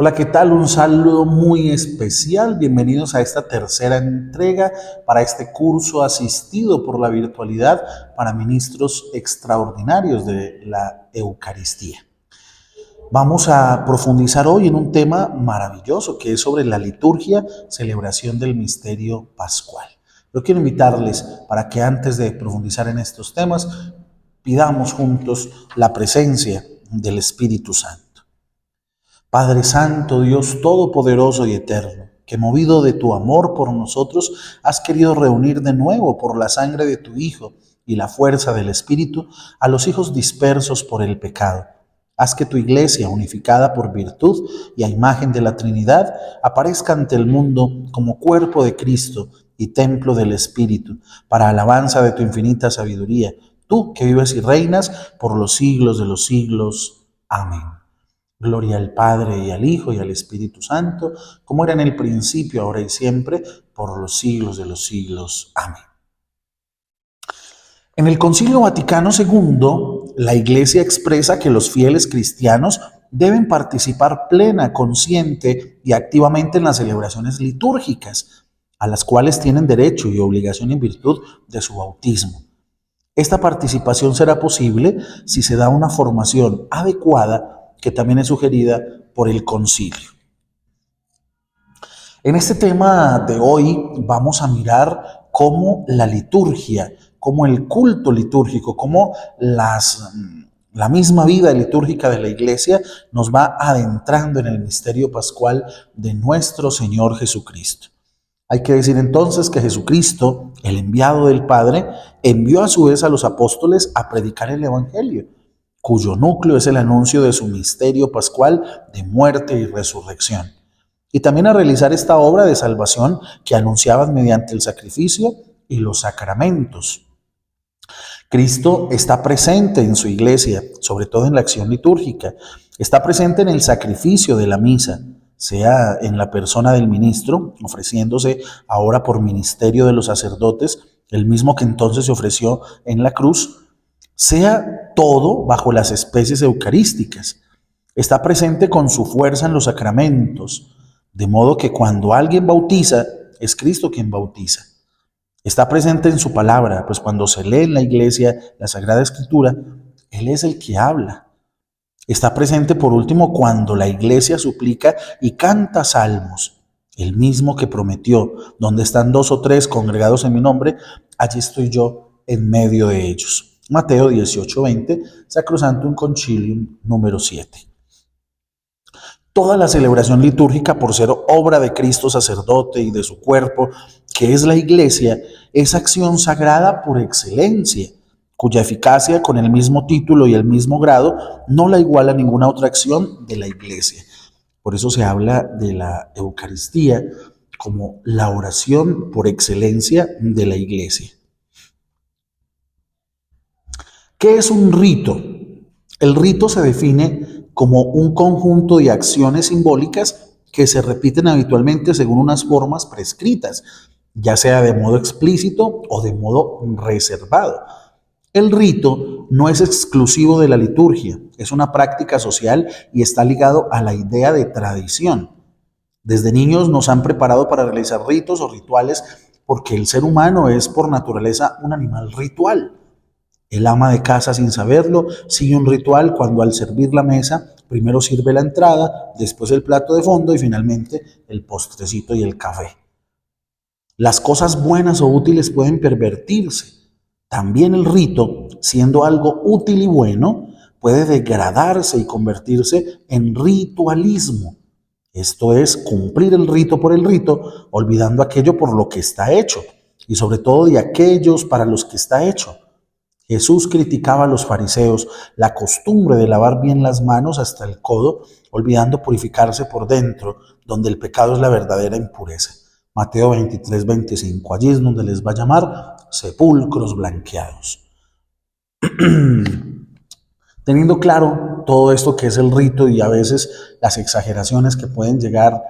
Hola, ¿qué tal? Un saludo muy especial. Bienvenidos a esta tercera entrega para este curso asistido por la virtualidad para ministros extraordinarios de la Eucaristía. Vamos a profundizar hoy en un tema maravilloso que es sobre la liturgia, celebración del misterio pascual. Yo quiero invitarles para que antes de profundizar en estos temas, pidamos juntos la presencia del Espíritu Santo. Padre Santo, Dios Todopoderoso y Eterno, que movido de tu amor por nosotros, has querido reunir de nuevo por la sangre de tu Hijo y la fuerza del Espíritu a los hijos dispersos por el pecado. Haz que tu iglesia, unificada por virtud y a imagen de la Trinidad, aparezca ante el mundo como cuerpo de Cristo y templo del Espíritu, para alabanza de tu infinita sabiduría, tú que vives y reinas por los siglos de los siglos. Amén. Gloria al Padre y al Hijo y al Espíritu Santo, como era en el principio, ahora y siempre, por los siglos de los siglos. Amén. En el Concilio Vaticano II, la Iglesia expresa que los fieles cristianos deben participar plena, consciente y activamente en las celebraciones litúrgicas, a las cuales tienen derecho y obligación en virtud de su bautismo. Esta participación será posible si se da una formación adecuada que también es sugerida por el concilio. En este tema de hoy vamos a mirar cómo la liturgia, cómo el culto litúrgico, cómo la misma vida litúrgica de la Iglesia nos va adentrando en el misterio pascual de nuestro Señor Jesucristo. Hay que decir entonces que Jesucristo, el enviado del Padre, envió a su vez a los apóstoles a predicar el Evangelio, cuyo núcleo es el anuncio de su misterio pascual de muerte y resurrección, y también a realizar esta obra de salvación que anunciaban mediante el sacrificio y los sacramentos. Cristo está presente en su iglesia, sobre todo en la acción litúrgica, está presente en el sacrificio de la misa, sea en la persona del ministro, ofreciéndose ahora por ministerio de los sacerdotes, el mismo que entonces se ofreció en la cruz, sea todo bajo las especies eucarísticas. Está presente con su fuerza en los sacramentos, de modo que cuando alguien bautiza, es Cristo quien bautiza. Está presente en su palabra, pues cuando se lee en la iglesia la Sagrada Escritura, Él es el que habla. Está presente por último cuando la iglesia suplica y canta salmos, el mismo que prometió: donde están 2 o 3 congregados en mi nombre, allí estoy yo en medio de ellos. Mateo 18:20, Sacrosanctum Concilium número 7. Toda la celebración litúrgica, por ser obra de Cristo sacerdote y de su cuerpo, que es la iglesia, es acción sagrada por excelencia, cuya eficacia con el mismo título y el mismo grado no la iguala ninguna otra acción de la iglesia. Por eso se habla de la Eucaristía como la oración por excelencia de la iglesia. ¿Qué es un rito? El rito se define como un conjunto de acciones simbólicas que se repiten habitualmente según unas formas prescritas, ya sea de modo explícito o de modo reservado. El rito no es exclusivo de la liturgia, es una práctica social y está ligado a la idea de tradición. Desde niños nos han preparado para realizar ritos o rituales porque el ser humano es por naturaleza un animal ritual. El ama de casa, sin saberlo, sigue un ritual cuando al servir la mesa, primero sirve la entrada, después el plato de fondo y finalmente el postrecito y el café. Las cosas buenas o útiles pueden pervertirse. También el rito, siendo algo útil y bueno, puede degradarse y convertirse en ritualismo. Esto es cumplir el rito por el rito, olvidando aquello por lo que está hecho, y sobre todo de aquellos para los que está hecho. Jesús criticaba a los fariseos la costumbre de lavar bien las manos hasta el codo, olvidando purificarse por dentro, donde el pecado es la verdadera impureza. Mateo 23:25. Allí es donde les va a llamar sepulcros blanqueados. Teniendo claro todo esto que es el rito y a veces las exageraciones que pueden llegar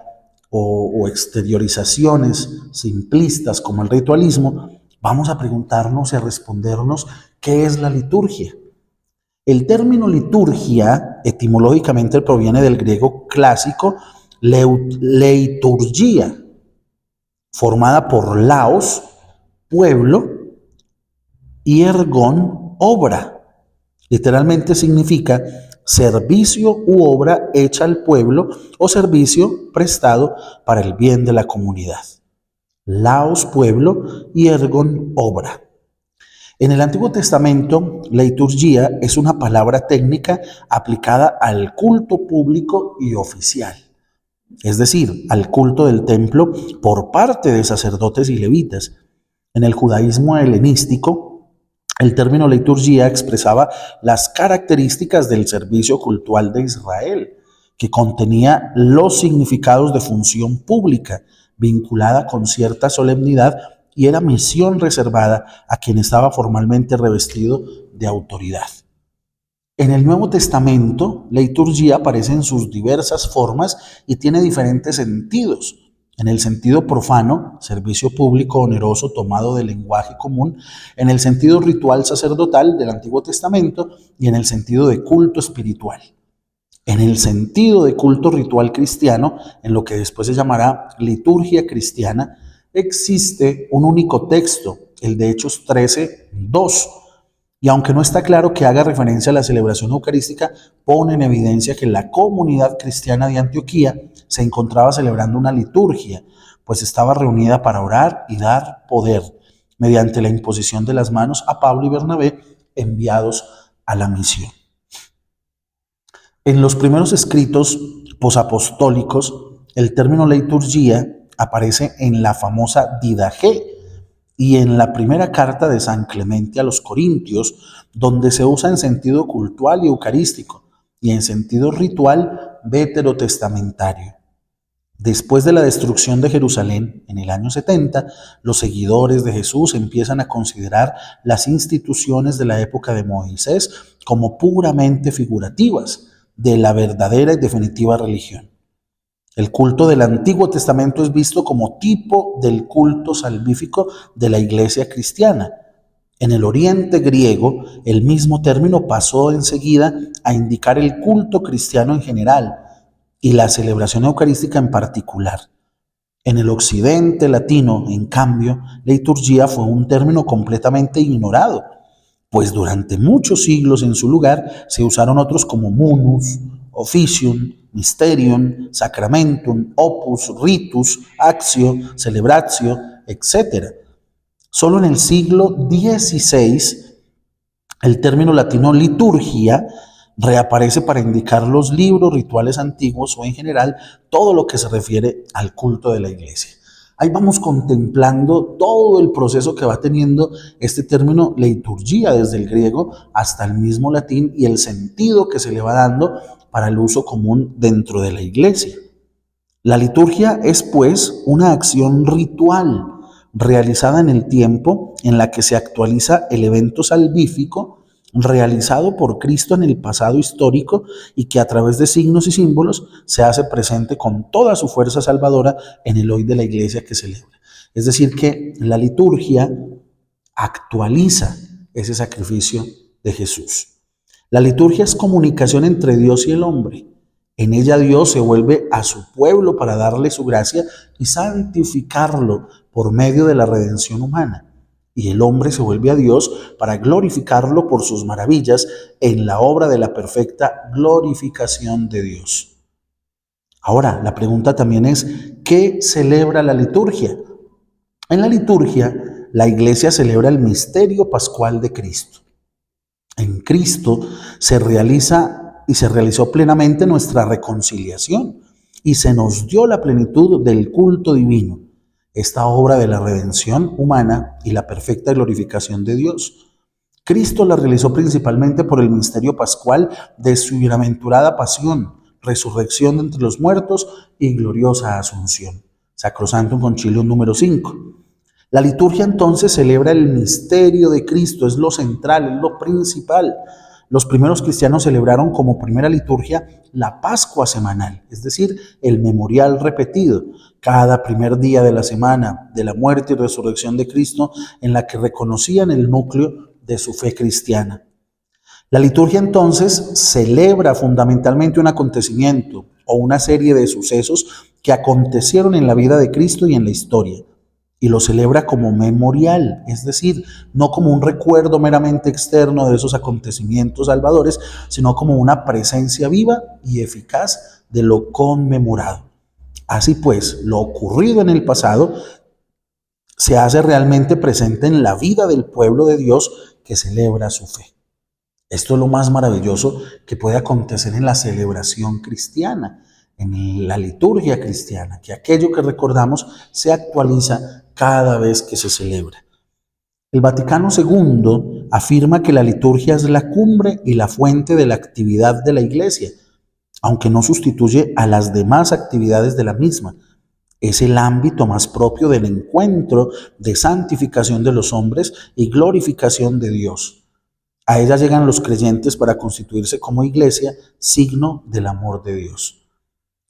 o exteriorizaciones simplistas como el ritualismo, vamos a preguntarnos y a respondernos qué es la liturgia. El término liturgia etimológicamente proviene del griego clásico Leiturgia, formada por laos, pueblo, y ergon, obra. Literalmente significa servicio u obra hecha al pueblo o servicio prestado para el bien de la comunidad. Laos, pueblo, y ergon, obra. En el Antiguo Testamento, liturgia es una palabra técnica aplicada al culto público y oficial, es decir, al culto del templo por parte de sacerdotes y levitas. En el judaísmo helenístico, el término liturgia expresaba las características del servicio cultual de Israel, que contenía los significados de función pública vinculada con cierta solemnidad y era misión reservada a quien estaba formalmente revestido de autoridad. En el Nuevo Testamento, la liturgia aparece en sus diversas formas y tiene diferentes sentidos. En el sentido profano, servicio público oneroso tomado del lenguaje común, en el sentido ritual sacerdotal del Antiguo Testamento y en el sentido de culto espiritual. En el sentido de culto ritual cristiano, en lo que después se llamará liturgia cristiana, existe un único texto, el de Hechos 13:2. Y aunque no está claro que haga referencia a la celebración eucarística, pone en evidencia que la comunidad cristiana de Antioquía se encontraba celebrando una liturgia, pues estaba reunida para orar y dar poder mediante la imposición de las manos a Pablo y Bernabé, enviados a la misión. En los primeros escritos posapostólicos, el término liturgia aparece en la famosa Didache y en la primera carta de San Clemente a los Corintios, donde se usa en sentido cultual y eucarístico y en sentido ritual veterotestamentario. Después de la destrucción de Jerusalén en el año 70, los seguidores de Jesús empiezan a considerar las instituciones de la época de Moisés como puramente figurativas de la verdadera y definitiva religión. El culto del Antiguo Testamento es visto como tipo del culto salvífico de la iglesia cristiana. En el Oriente griego, el mismo término pasó enseguida a indicar el culto cristiano en general y la celebración eucarística en particular. En el Occidente latino, en cambio, liturgia fue un término completamente ignorado, pues durante muchos siglos en su lugar se usaron otros como munus, officium, mysterium, sacramentum, opus, ritus, actio, celebratio, etc. Solo en el siglo XVI el término latino liturgia reaparece para indicar los libros rituales antiguos o en general todo lo que se refiere al culto de la iglesia. Ahí vamos contemplando todo el proceso que va teniendo este término liturgia desde el griego hasta el mismo latín y el sentido que se le va dando para el uso común dentro de la iglesia. La liturgia es pues una acción ritual realizada en el tiempo en la que se actualiza el evento salvífico realizado por Cristo en el pasado histórico y que a través de signos y símbolos se hace presente con toda su fuerza salvadora en el hoy de la iglesia que celebra. Es decir, que la liturgia actualiza ese sacrificio de Jesús. La liturgia es comunicación entre Dios y el hombre. En ella Dios se vuelve a su pueblo para darle su gracia y santificarlo por medio de la redención humana. Y el hombre se vuelve a Dios para glorificarlo por sus maravillas en la obra de la perfecta glorificación de Dios. Ahora, la pregunta también es, ¿qué celebra la liturgia? En la liturgia, la iglesia celebra el misterio pascual de Cristo. En Cristo se realiza y se realizó plenamente nuestra reconciliación y se nos dio la plenitud del culto divino. Esta obra de la redención humana y la perfecta glorificación de Dios. Cristo la realizó principalmente por el misterio pascual de su bienaventurada pasión, resurrección de entre los muertos y gloriosa asunción. Sacrosantum Concilium número 5. La liturgia entonces celebra el misterio de Cristo, es lo central, es lo principal. Los primeros cristianos celebraron como primera liturgia la Pascua semanal, es decir, el memorial repetido, cada primer día de la semana de la muerte y resurrección de Cristo, en la que reconocían el núcleo de su fe cristiana. La liturgia entonces celebra fundamentalmente un acontecimiento o una serie de sucesos que acontecieron en la vida de Cristo y en la historia. Y lo celebra como memorial, es decir, no como un recuerdo meramente externo de esos acontecimientos salvadores, sino como una presencia viva y eficaz de lo conmemorado. Así pues, lo ocurrido en el pasado se hace realmente presente en la vida del pueblo de Dios que celebra su fe. Esto es lo más maravilloso que puede acontecer en la celebración cristiana, en la liturgia cristiana, que aquello que recordamos se actualiza cada vez que se celebra. El Vaticano II afirma que la liturgia es la cumbre y la fuente de la actividad de la Iglesia, aunque no sustituye a las demás actividades de la misma. Es el ámbito más propio del encuentro de santificación de los hombres y glorificación de Dios. A ella llegan los creyentes para constituirse como iglesia, signo del amor de Dios.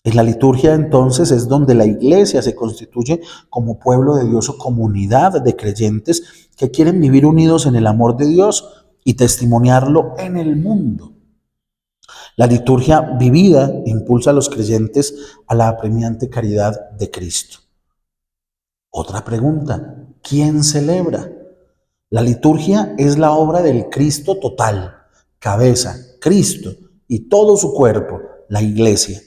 En la liturgia entonces es donde la iglesia se constituye como pueblo de Dios o comunidad de creyentes que quieren vivir unidos en el amor de Dios y testimoniarlo en el mundo. La liturgia vivida impulsa a los creyentes a la apremiante caridad de Cristo. Otra pregunta, ¿quién celebra? La liturgia es la obra del Cristo total, cabeza, Cristo y todo su cuerpo, la iglesia.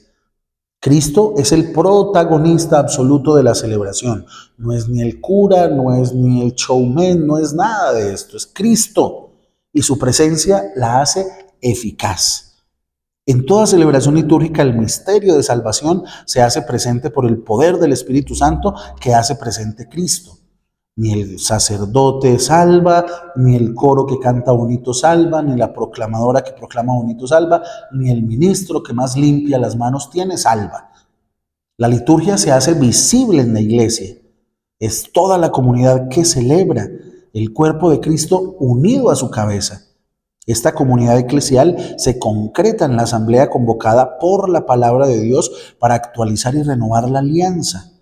Cristo es el protagonista absoluto de la celebración. No es ni el cura, no es ni el showman, no es nada de esto, es Cristo. Y su presencia la hace eficaz. En toda celebración litúrgica el misterio de salvación se hace presente por el poder del Espíritu Santo que hace presente Cristo. Ni el sacerdote salva, ni el coro que canta bonito salva, ni la proclamadora que proclama bonito salva, ni el ministro que más limpia las manos tiene salva. La liturgia se hace visible en la iglesia. Es toda la comunidad que celebra el cuerpo de Cristo unido a su cabeza. Esta comunidad eclesial se concreta en la asamblea convocada por la palabra de Dios para actualizar y renovar la alianza.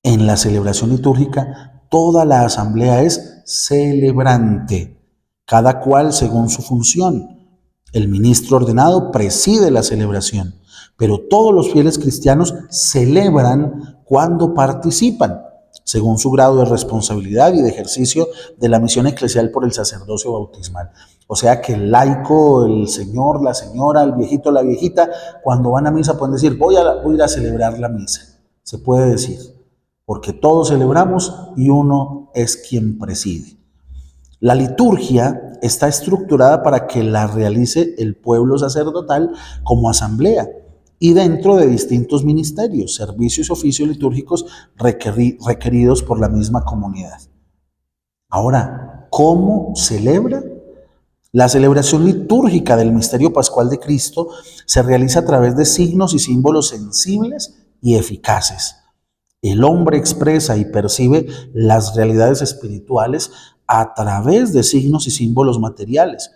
En la celebración litúrgica, toda la asamblea es celebrante, cada cual según su función. El ministro ordenado preside la celebración, pero todos los fieles cristianos celebran cuando participan, según su grado de responsabilidad y de ejercicio de la misión eclesial por el sacerdocio bautismal. O sea que el laico, el señor, la señora, el viejito, la viejita, cuando van a misa pueden decir, voy a ir a celebrar la misa. Se puede decir, porque todos celebramos y uno es quien preside. La liturgia está estructurada para que la realice el pueblo sacerdotal como asamblea y dentro de distintos ministerios, servicios y oficios litúrgicos requeridos por la misma comunidad. Ahora, ¿cómo celebra? La celebración litúrgica del misterio pascual de Cristo se realiza a través de signos y símbolos sensibles y eficaces. El hombre expresa y percibe las realidades espirituales a través de signos y símbolos materiales.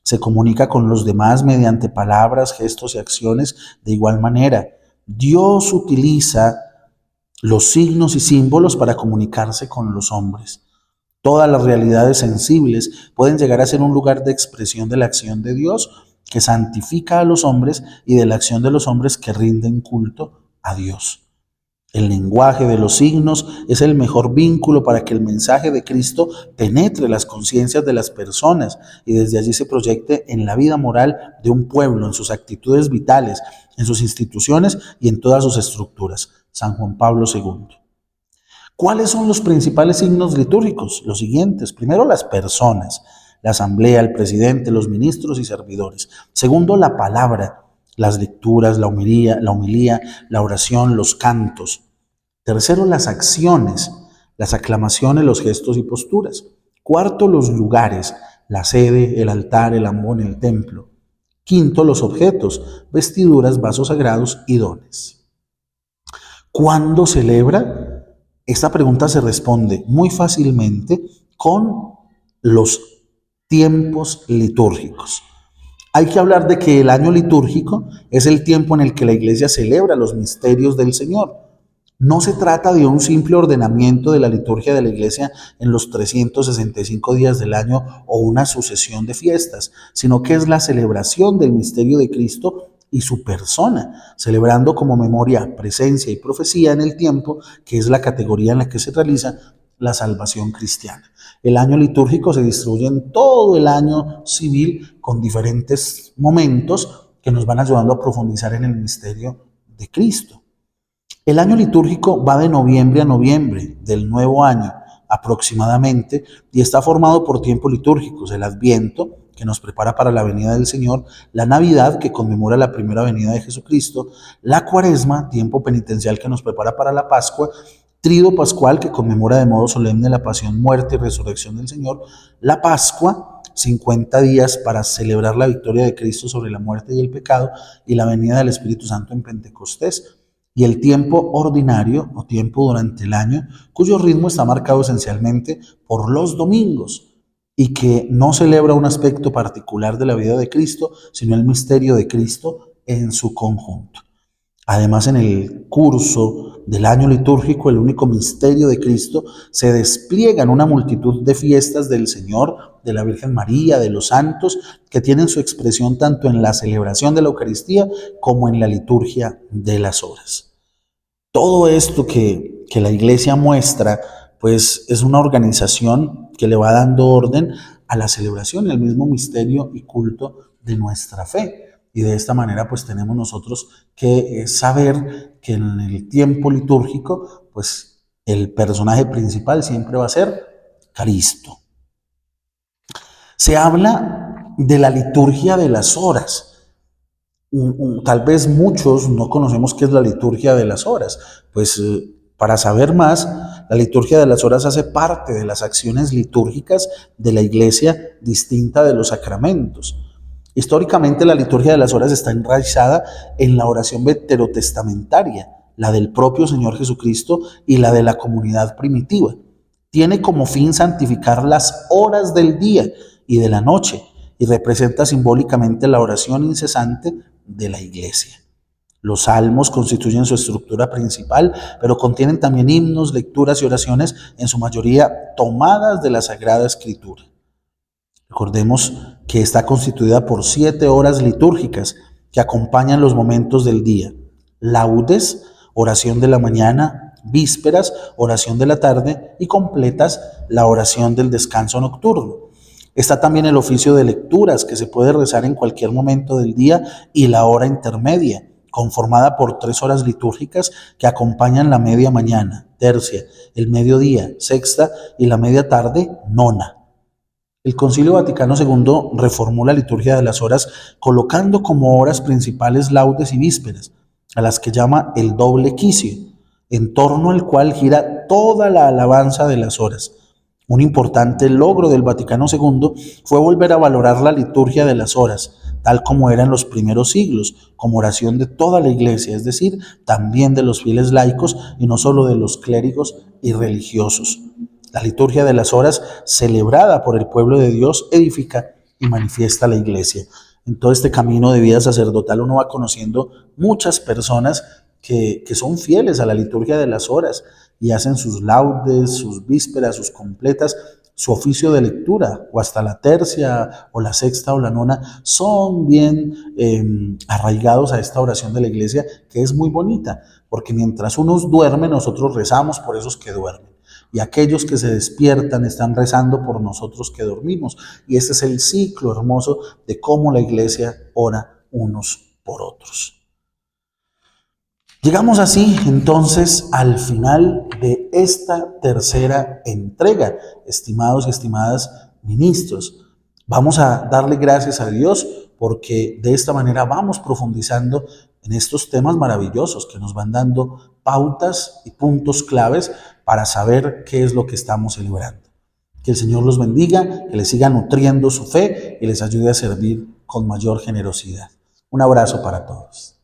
Se comunica con los demás mediante palabras, gestos y acciones de igual manera. Dios utiliza los signos y símbolos para comunicarse con los hombres. Todas las realidades sensibles pueden llegar a ser un lugar de expresión de la acción de Dios que santifica a los hombres y de la acción de los hombres que rinden culto a Dios. El lenguaje de los signos es el mejor vínculo para que el mensaje de Cristo penetre las conciencias de las personas y desde allí se proyecte en la vida moral de un pueblo, en sus actitudes vitales, en sus instituciones y en todas sus estructuras. San Juan Pablo II. ¿Cuáles son los principales signos litúrgicos? Los siguientes. Primero, las personas, la asamblea, el presidente, los ministros y servidores. Segundo, la palabra, las lecturas, la homilía, la oración, los cantos. Tercero, las acciones, las aclamaciones, los gestos y posturas. Cuarto, los lugares, la sede, el altar, el ambón, el templo. Quinto, los objetos, vestiduras, vasos sagrados y dones. ¿Cuándo celebra? Esta pregunta se responde muy fácilmente con los tiempos litúrgicos. Hay que hablar de que el año litúrgico es el tiempo en el que la iglesia celebra los misterios del Señor. No se trata de un simple ordenamiento de la liturgia de la iglesia en los 365 días del año o una sucesión de fiestas, sino que es la celebración del misterio de Cristo y su persona, celebrando como memoria, presencia y profecía en el tiempo, que es la categoría en la que se realiza la salvación cristiana. El año litúrgico se distribuye en todo el año civil con diferentes momentos que nos van ayudando a profundizar en el misterio de Cristo. El año litúrgico va de noviembre a noviembre del nuevo año aproximadamente y está formado por tiempos litúrgicos: el Adviento, que nos prepara para la venida del Señor; la Navidad, que conmemora la primera venida de Jesucristo; la Cuaresma, tiempo penitencial que nos prepara para la Pascua; Tríodo Pascual, que conmemora de modo solemne la pasión, muerte y resurrección del Señor; la Pascua, 50 días para celebrar la victoria de Cristo sobre la muerte y el pecado; y la venida del Espíritu Santo en Pentecostés; y el tiempo ordinario o tiempo durante el año, cuyo ritmo está marcado esencialmente por los domingos y que no celebra un aspecto particular de la vida de Cristo, sino el misterio de Cristo en su conjunto. Además, en el curso del año litúrgico, el único misterio de Cristo, se despliega en una multitud de fiestas del Señor, de la Virgen María, de los santos, que tienen su expresión tanto en la celebración de la Eucaristía como en la liturgia de las horas. Todo esto que la Iglesia muestra, pues es una organización que le va dando orden a la celebración y al mismo misterio y culto de nuestra fe. Y de esta manera pues tenemos nosotros que saber que en el tiempo litúrgico pues el personaje principal siempre va a ser Cristo. Se habla de la liturgia de las horas. Tal vez muchos no conocemos qué es la liturgia de las horas. Pues para saber más, la liturgia de las horas hace parte de las acciones litúrgicas de la Iglesia, distinta de los sacramentos. Históricamente, la liturgia de las horas está enraizada en la oración veterotestamentaria, la del propio Señor Jesucristo y la de la comunidad primitiva. Tiene como fin santificar las horas del día y de la noche y representa simbólicamente la oración incesante de la Iglesia. Los salmos constituyen su estructura principal, pero contienen también himnos, lecturas y oraciones, en su mayoría tomadas de la Sagrada Escritura. Recordemos que está constituida por 7 horas litúrgicas que acompañan los momentos del día: laudes, oración de la mañana; vísperas, oración de la tarde; y completas, la oración del descanso nocturno. Está también el oficio de lecturas, que se puede rezar en cualquier momento del día, y la hora intermedia, conformada por 3 horas litúrgicas que acompañan la media mañana, tercia; el mediodía, sexta; y la media tarde, nona. El Concilio Vaticano II reformó la liturgia de las horas, colocando como horas principales laudes y vísperas, a las que llama el doble quicio, en torno al cual gira toda la alabanza de las horas. Un importante logro del Vaticano II fue volver a valorar la liturgia de las horas, tal como era en los primeros siglos, como oración de toda la Iglesia, es decir, también de los fieles laicos y no solo de los clérigos y religiosos. La liturgia de las horas, celebrada por el pueblo de Dios, edifica y manifiesta la Iglesia. En todo este camino de vida sacerdotal uno va conociendo muchas personas que son fieles a la liturgia de las horas y hacen sus laudes, sus vísperas, sus completas, su oficio de lectura, o hasta la tercia, o la sexta, o la nona, son bien arraigados a esta oración de la Iglesia, que es muy bonita, porque mientras unos duermen, nosotros rezamos por esos que duermen. Y aquellos que se despiertan están rezando por nosotros que dormimos. Y ese es el ciclo hermoso de cómo la Iglesia ora unos por otros. Llegamos así entonces al final de esta tercera entrega, estimados y estimadas ministros. Vamos a darle gracias a Dios porque de esta manera vamos profundizando en estos temas maravillosos que nos van dando pautas y puntos claves para saber qué es lo que estamos celebrando. Que el Señor los bendiga, que les siga nutriendo su fe y les ayude a servir con mayor generosidad. Un abrazo para todos.